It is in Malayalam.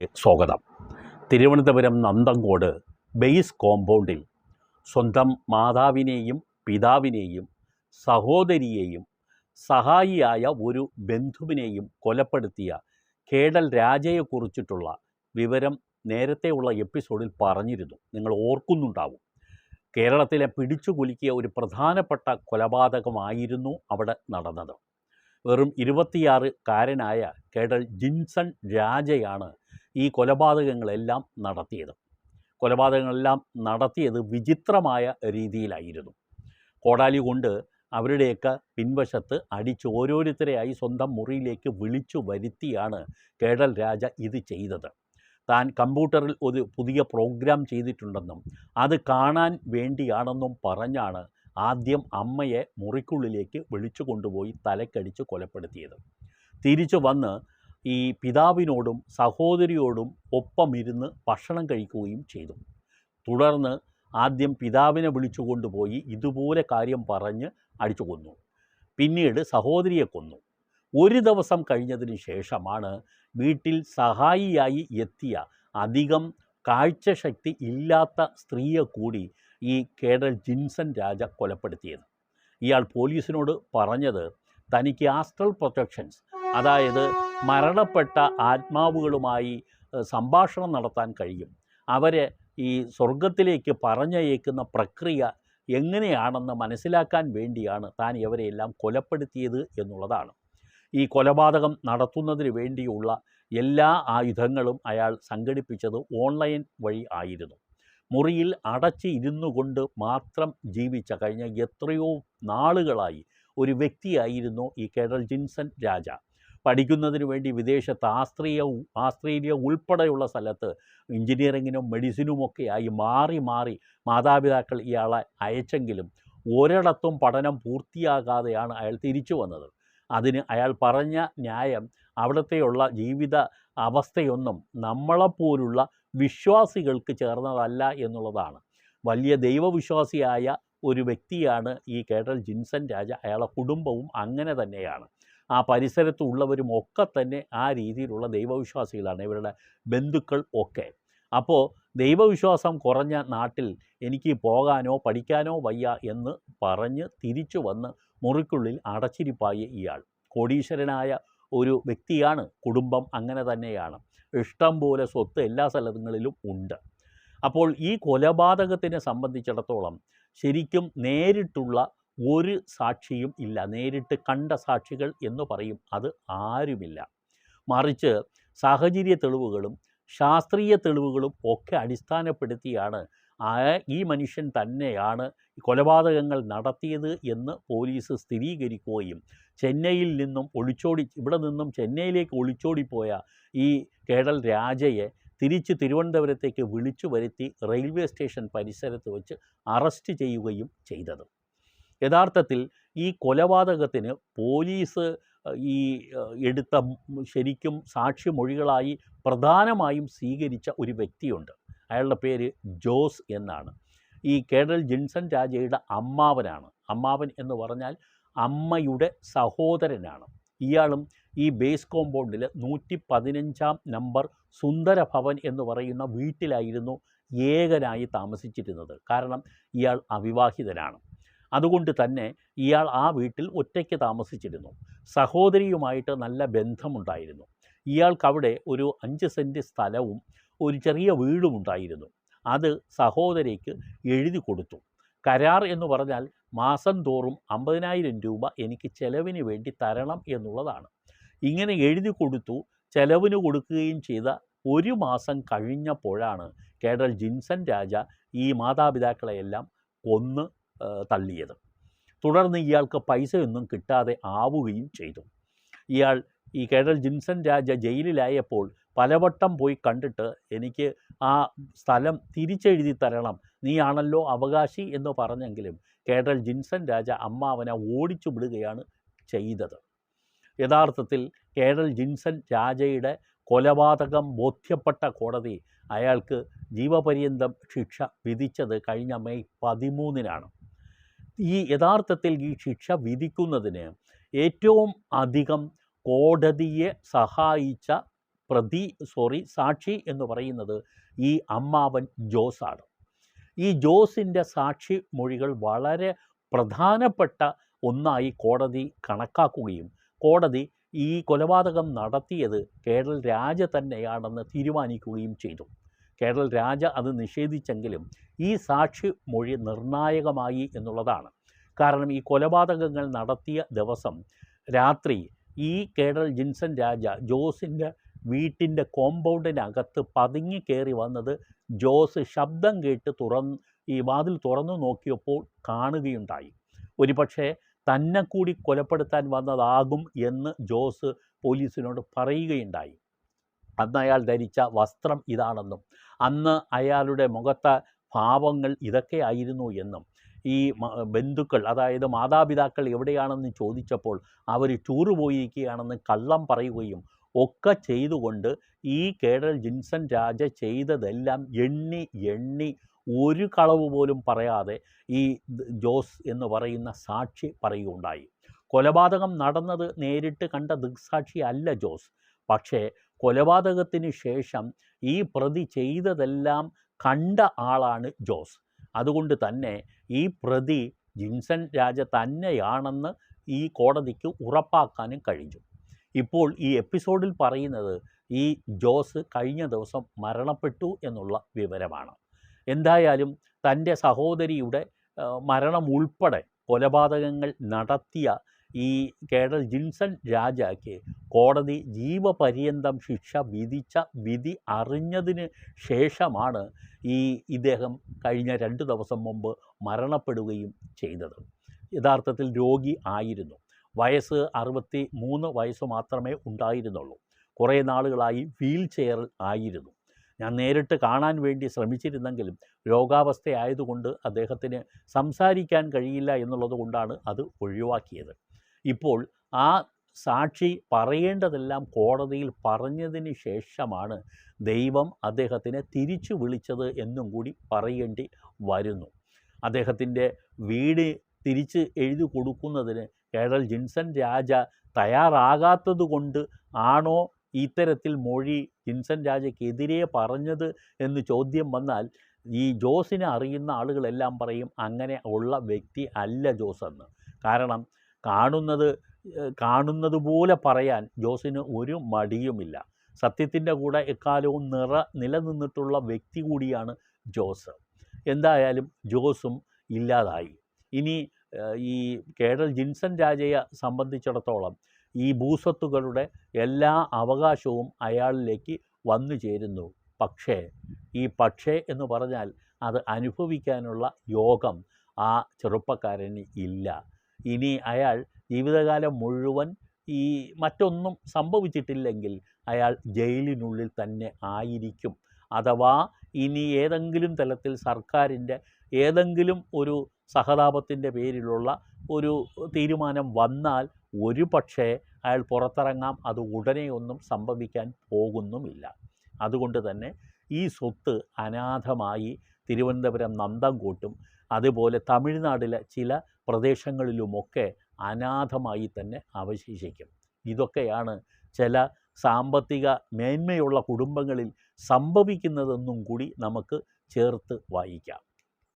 സ്വാഗതം. തിരുവനന്തപുരം നന്തങ്കോട് ബേസ് കോമ്പൗണ്ടിൽ സ്വന്തം മാതാവിനെയും പിതാവിനെയും സഹോദരിയെയും സഹായിയായ ഒരു ബന്ധുവിനെയും കൊലപ്പെടുത്തിയ കേഡൽ രാജയെക്കുറിച്ചിട്ടുള്ള വിവരം നേരത്തെയുള്ള എപ്പിസോഡിൽ പറഞ്ഞിരുന്നു. നിങ്ങൾ ഓർക്കുന്നുണ്ടാവും. കേരളത്തിലെ പിടിച്ചുകുലുക്കിയ ഒരു പ്രധാനപ്പെട്ട കൊലപാതകമായിരുന്നു അവിടെ നടന്നത്. വെറും 26-കാരനായ കേഡൽ ജിൻസൺ രാജയാണ് ഈ കൊലപാതകങ്ങളെല്ലാം നടത്തിയത് വിചിത്രമായ രീതിയിലായിരുന്നു. കോടാലി കൊണ്ട് അവരുടെയൊക്കെ പിൻവശത്ത് അടിച്ച് ഓരോരുത്തരെയായി സ്വന്തം മുറിയിലേക്ക് വിളിച്ചു വരുത്തിയാണ് കേഡൽ രാജ ഇത് ചെയ്തത്. താൻ കമ്പ്യൂട്ടറിൽ ഒരു പുതിയ പ്രോഗ്രാം ചെയ്തിട്ടുണ്ടെന്നും അത് കാണാൻ വേണ്ടിയാണെന്നും പറഞ്ഞാണ് ആദ്യം അമ്മയെ മുറിക്കുള്ളിലേക്ക് വിളിച്ചു കൊണ്ടുപോയി തലക്കടിച്ച് കൊലപ്പെടുത്തിയത്. തിരിച്ചു വന്ന് ഈ പിതാവിനോടും സഹോദരിയോടും ഒപ്പമിരുന്ന് ഭക്ഷണം കഴിക്കുകയും ചെയ്തു. തുടർന്ന് ആദ്യം പിതാവിനെ വിളിച്ചു കൊണ്ടുപോയി ഇതുപോലെ കാര്യം പറഞ്ഞ് അടിച്ചു കൊന്നു. പിന്നീട് സഹോദരിയെ കൊന്നു. ഒരു ദിവസം കഴിഞ്ഞതിന് ശേഷമാണ് വീട്ടിൽ സഹായിയായി എത്തിയ അധികം കാഴ്ചശക്തി ഇല്ലാത്ത സ്ത്രീയെ കൂടി ഈ കേഡൽ ജിൻസൺ രാജ കൊലപ്പെടുത്തിയത്. ഇയാൾ പോലീസിനോട് പറഞ്ഞത് തനിക്ക് ആസ്ട്രൽ പ്രൊജക്ഷൻസ്, അതായത് മരണപ്പെട്ട ആത്മാവുകളുമായി സംഭാഷണം നടത്താൻ കഴിയും, അവരെ ഈ സ്വർഗത്തിലേക്ക് പറഞ്ഞയക്കുന്ന പ്രക്രിയ എങ്ങനെയാണെന്ന് മനസ്സിലാക്കാൻ വേണ്ടിയാണ് താൻ ഇവരെയെല്ലാം കൊലപ്പെടുത്തിയത് എന്നുള്ളതാണ്. ഈ കൊലപാതകം നടത്തുന്നതിന് വേണ്ടിയുള്ള എല്ലാ ആയുധങ്ങളും അയാൾ സംഘടിപ്പിച്ചത് ഓൺലൈൻ വഴി ആയിരുന്നു. മുറിയിൽ അടച്ച് ഇരുന്നു കൊണ്ട് മാത്രം ജീവിച്ച കഴിഞ്ഞ എത്രയോ നാളുകളായി ഒരു വ്യക്തിയായിരുന്നു ഈ കേഡൽ ജിൻസൺ രാജ. പഠിക്കുന്നതിന് വേണ്ടി വിദേശത്ത് ആസ്ട്രേലിയ ഉൾപ്പെടെയുള്ള സ്ഥലത്ത് എഞ്ചിനീയറിങ്ങിനും മെഡിസിനുമൊക്കെയായി മാറി മാതാപിതാക്കൾ ഇയാളെ അയച്ചെങ്കിലും ഒരിടത്തും പഠനം പൂർത്തിയാകാതെയാണ് അയാൾ തിരിച്ചു വന്നത്. അതിന് അയാൾ പറഞ്ഞ ന്യായം അവിടത്തെയുള്ള ജീവിത അവസ്ഥയൊന്നും നമ്മളെപ്പോലുള്ള വിശ്വാസികൾക്ക് ചേർന്നതല്ല എന്നുള്ളതാണ്. വലിയ ദൈവവിശ്വാസിയായ ഒരു വ്യക്തിയാണ് ഈ കേഡൽ ജിൻസൺ രാജ. അയാളുടെ കുടുംബവും അങ്ങനെ തന്നെയാണ്. ആ പരിസരത്തുള്ളവരും ഒക്കെ തന്നെ ആ രീതിയിലുള്ള ദൈവവിശ്വാസികളാണ്, ഇവരുടെ ബന്ധുക്കൾ ഒക്കെ. അപ്പോൾ ദൈവവിശ്വാസം കുറഞ്ഞ നാട്ടിൽ എനിക്ക് പോകാനോ പഠിക്കാനോ വയ്യ എന്ന് പറഞ്ഞ് തിരിച്ചു വന്ന് മുറിക്കുള്ളിൽ അടച്ചിരിപ്പായി ഇയാൾ. കോടീശ്വരനായ ഒരു വ്യക്തിയാണ്, കുടുംബം അങ്ങനെ തന്നെയാണ്, ഇഷ്ടം പോലെ സ്വത്ത് എല്ലാ സ്ഥലങ്ങളിലും ഉണ്ട്. അപ്പോൾ ഈ കൊലപാതകത്തിനെ സംബന്ധിച്ചിടത്തോളം ശരിക്കും നേരിട്ടുള്ള ഒരു സാക്ഷിയും ഇല്ല. നേരിട്ട് കണ്ട സാക്ഷികൾ എന്ന് പറയും അത് ആരുമില്ല. മറിച്ച് സാഹചര്യ തെളിവുകളും ശാസ്ത്രീയ തെളിവുകളും ഒക്കെ അടിസ്ഥാനപ്പെടുത്തിയാണ് ഈ മനുഷ്യൻ തന്നെയാണ് കൊലപാതകങ്ങൾ നടത്തിയത് എന്ന് പോലീസ് സ്ഥിരീകരിക്കുകയും ചെന്നൈയിൽ നിന്നും ഇവിടെ നിന്നും ചെന്നൈയിലേക്ക് ഒളിച്ചോടിപ്പോയ ഈ കേഡൽ രാജയെ തിരിച്ച് തിരുവനന്തപുരത്തേക്ക് വിളിച്ചു വരുത്തി റെയിൽവേ സ്റ്റേഷൻ പരിസരത്ത് വെച്ച് അറസ്റ്റ് ചെയ്യുകയും ചെയ്തത്. യഥാർത്ഥത്തിൽ ഈ കൊലപാതകത്തിന് പോലീസ് ഈ എടുത്ത ശരിക്കും സാക്ഷിമൊഴികളായി പ്രധാനമായും സ്വീകരിച്ച ഒരു വ്യക്തിയുണ്ട്. അയാളുടെ പേര് ജോസ് എന്നാണ്. ഈ കേഡൽ ജിൻസൺ രാജയുടെ അമ്മാവനാണ്. അമ്മാവൻ എന്ന് പറഞ്ഞാൽ അമ്മയുടെ സഹോദരനാണ്. ഇയാളും ഈ ബേസ് കോമ്പൗണ്ടിൽ 115 നമ്പർ സുന്ദരഭവൻ എന്ന് പറയുന്ന വീട്ടിലായിരുന്നു ഏകനായി താമസിച്ചിരുന്നത്. കാരണം ഇയാൾ അവിവാഹിതനാണ്. അതുകൊണ്ട് തന്നെ ഇയാൾ ആ വീട്ടിൽ ഒറ്റയ്ക്ക് താമസിച്ചിരുന്നു. സഹോദരിയുമായിട്ട് നല്ല ബന്ധമുണ്ടായിരുന്നു. ഇയാൾക്കവിടെ ഒരു 5 സെൻറ്റ് സ്ഥലവും ഒരു ചെറിയ വീടുമുണ്ടായിരുന്നു. അത് സഹോദരിക്ക് എഴുതി കൊടുത്തു. കരാർ എന്ന് പറഞ്ഞാൽ മാസം തോറും 50,000 രൂപ എനിക്ക് ചെലവിന് വേണ്ടി തരണം എന്നുള്ളതാണ്. ഇങ്ങനെ എഴുതി കൊടുത്തു. ചെലവിന് കൊടുക്കുകയും ചെയ്ത ഒരു മാസം കഴിഞ്ഞപ്പോഴാണ് കേഡൽ ജിൻസൺ രാജ ഈ മാതാപിതാക്കളെയെല്ലാം കൊന്ന് തള്ളിയത്. തുടർന്ന് ഇയാൾക്ക് പൈസയൊന്നും കിട്ടാതെ ആവുകയും ചെയ്തു. ഈ കേഡൽ ജിൻസൺ രാജ ജയിലിലായപ്പോൾ പലവട്ടം പോയി കണ്ടിട്ട് എനിക്ക് ആ സ്ഥലം തിരിച്ചെഴുതി തരണം, നീയാണല്ലോ അവകാശി എന്ന് പറഞ്ഞെങ്കിലും കേഡൽ ജിൻസൺ രാജ അമ്മാവനെ ഓടിച്ചു വിടുകയാണ് ചെയ്തത്. യഥാർത്ഥത്തിൽ കേഡൽ ജിൻസൺ രാജയുടെ കൊലപാതകം ബോധ്യപ്പെട്ട കോടതി അയാൾക്ക് ജീവപര്യന്തം ശിക്ഷ വിധിച്ചത് കഴിഞ്ഞ മെയ് 13-നാണ്. യഥാർത്ഥത്തിൽ ഈ ശിക്ഷ വിധിക്കുന്നതിന് ഏറ്റവും അധികം കോടതിയെ സഹായിച്ച സാക്ഷി എന്ന് പറയുന്നത് ഈ അമ്മാവൻ ജോസാണ്. ഈ ജോസിൻ്റെ സാക്ഷി മൊഴികൾ വളരെ പ്രധാനപ്പെട്ട ഒന്നായി കോടതി കണക്കാക്കുകയും കോടതി ഈ കൊലപാതകം നടത്തിയത് കേഡൽ രാജ തന്നെയാണെന്ന് തീരുമാനിക്കുകയും ചെയ്തു. കേഡൽ രാജ അത് നിഷേധിച്ചെങ്കിലും ഈ സാക്ഷി മൊഴി നിർണായകമായി എന്നുള്ളതാണ്. കാരണം ഈ കൊലപാതകങ്ങൾ നടത്തിയ ദിവസം രാത്രി ഈ കേഡൽ ജിൻസൺ രാജ ജോസിൻ്റെ വീട്ടിൻ്റെ കോമ്പൗണ്ടിനകത്ത് പതുങ്ങി കയറി വന്നത് ജോസ് ശബ്ദം കേട്ട് ഈ വാതിൽ തുറന്നു നോക്കിയപ്പോൾ കാണുകയുണ്ടായി. ഒരുപക്ഷെ തന്നെ കൂടി കൊലപ്പെടുത്താൻ വന്നതാകും എന്ന് ജോസ് പോലീസിനോട് പറയുകയുണ്ടായി. അന്ന് അയാൾ ധരിച്ച വസ്ത്രം ഇതാണെന്നും അന്ന് അയാളുടെ മുഖത്തെ ഭാവങ്ങൾ ഇതൊക്കെയായിരുന്നു എന്നും ഈ ബന്ധുക്കൾ, അതായത് മാതാപിതാക്കൾ എവിടെയാണെന്ന് ചോദിച്ചപ്പോൾ അവർ ടൂറ് പോയിരിക്കുകയാണെന്ന് കള്ളം പറയുകയും ഒക്കെ ചെയ്തുകൊണ്ട് ഈ കേഡൽ ജിൻസൺ രാജ ചെയ്തതെല്ലാം എണ്ണി ഒരു കളവ് പോലും പറയാതെ ഈ ജോസ് എന്ന് പറയുന്ന സാക്ഷി പറയുകയുണ്ടായി. കൊലപാതകം നടന്നത് നേരിട്ട് കണ്ട ദൃക്സാക്ഷി അല്ല ജോസ്. പക്ഷേ കൊലപാതകത്തിന് ശേഷം ഈ പ്രതി ചെയ്തതെല്ലാം കണ്ട ആളാണ് ജോസ്. അതുകൊണ്ട് തന്നെ ഈ പ്രതി ജിൻസൺ രാജ തന്നെയാണെന്ന് ഈ കോടതിക്ക് ഉറപ്പാക്കാനും കഴിഞ്ഞു. ഇപ്പോൾ ഈ എപ്പിസോഡിൽ പറയുന്നത് ഈ ജോസ് കഴിഞ്ഞ ദിവസം മരണപ്പെട്ടു എന്നുള്ള വിവരമാണ്. എന്തായാലും തൻ്റെ സഹോദരിയുടെ മരണം ഉൾപ്പെടെ കൊലപാതകങ്ങൾ നടത്തിയ ഈ കേഡൽ ജിൻസൺ രാജയ്ക്ക് കോടതി ജീവപര്യന്തം ശിക്ഷ വിധിച്ച വിധി അറിഞ്ഞതിന് ശേഷമാണ് ഇദ്ദേഹം കഴിഞ്ഞ 2 ദിവസം മുമ്പ് മരണപ്പെടുകയും ചെയ്തത്. യഥാർത്ഥത്തിൽ രോഗി ആയിരുന്നു. വയസ്സ് 63 വയസ്സ് മാത്രമേ ഉണ്ടായിരുന്നുള്ളൂ. കുറേ നാളുകളായി വീൽ ചെയറിൽ ആയിരുന്നു. ഞാൻ നേരിട്ട് കാണാൻ വേണ്ടി ശ്രമിച്ചിരുന്നെങ്കിലും രോഗാവസ്ഥയായതുകൊണ്ട് അദ്ദേഹത്തിന് സംസാരിക്കാൻ കഴിയില്ല എന്നുള്ളത് കൊണ്ടാണ് അത് ഒഴിവാക്കിയത്. ഇപ്പോൾ ആ സാക്ഷി പറയേണ്ടതെല്ലാം കോടതിയിൽ പറഞ്ഞതിന് ശേഷമാണ് ദൈവം അദ്ദേഹത്തിനെ തിരിച്ചു വിളിച്ചത് എന്നും കൂടി പറയേണ്ടി വരുന്നു. അദ്ദേഹത്തിൻ്റെ വീട് തിരിച്ച് എഴുതി കൊടുക്കുന്നതിന് കേഡൽ ജിൻസൺ രാജ തയ്യാറാകാത്തത് കൊണ്ട് ആണോ ഇത്തരത്തിൽ മൊഴി ജിൻസൺ രാജയ്ക്കെതിരെ പറഞ്ഞത് എന്ന് ചോദ്യം വന്നാൽ ഈ ജോസിനെ അറിയുന്ന ആളുകളെല്ലാം പറയും അങ്ങനെ ഉള്ള വ്യക്തി അല്ല ജോസ് എന്ന്. കാരണം കാണുന്നത് പോലെ പറയാൻ ജോസിന് ഒരു മടിയുമില്ല. സത്യത്തിൻ്റെ കൂടെ എക്കാലവും നിലനിന്നിട്ടുള്ള വ്യക്തി കൂടിയാണ് ജോസ്. എന്തായാലും ജോസും ഇല്ലാതായി. ഇനി ഈ കേഡൽ ജിൻസൺ രാജയെ സംബന്ധിച്ചിടത്തോളം ഈ ഭൂസ്വത്തുകളുടെ എല്ലാ അവകാശവും അയാളിലേക്ക് വന്നു ചേരുന്നു. പക്ഷേ എന്ന് പറഞ്ഞാൽ അത് അനുഭവിക്കാനുള്ള യോഗം ആ ചെറുപ്പക്കാരന് ഇല്ല. ഇനി അയാൾ ജീവിതകാലം മുഴുവൻ മറ്റൊന്നും സംഭവിച്ചിട്ടില്ലെങ്കിൽ അയാൾ ജയിലിനുള്ളിൽ തന്നെ ആയിരിക്കും. അഥവാ ഇനി ഏതെങ്കിലും തലത്തിൽ സർക്കാരിൻ്റെ ഏതെങ്കിലും ഒരു സഹതാപത്തിൻ്റെ പേരിലുള്ള ഒരു തീരുമാനം വന്നാൽ ഒരു പക്ഷേ അയാൾ പുറത്തിറങ്ങാം. അത് ഉടനെയൊന്നും സംഭവിക്കാൻ പോകുന്നുമില്ല. അതുകൊണ്ട് തന്നെ ഈ സ്വത്ത് അനാഥമായി തിരുവനന്തപുരം നന്തംകോട്ടും അതുപോലെ തമിഴ്നാട്ടിലെ ചില പ്രദേശങ്ങളിലുമൊക്കെ അനാഥമായി തന്നെ അവശേഷിക്കും. ഇതൊക്കെയാണ് ചില സാമ്പത്തിക മേന്മയുള്ള കുടുംബങ്ങളിൽ സംഭവിക്കുന്നതെന്നും കൂടി നമുക്ക് ചേർത്ത് വായിക്കാം.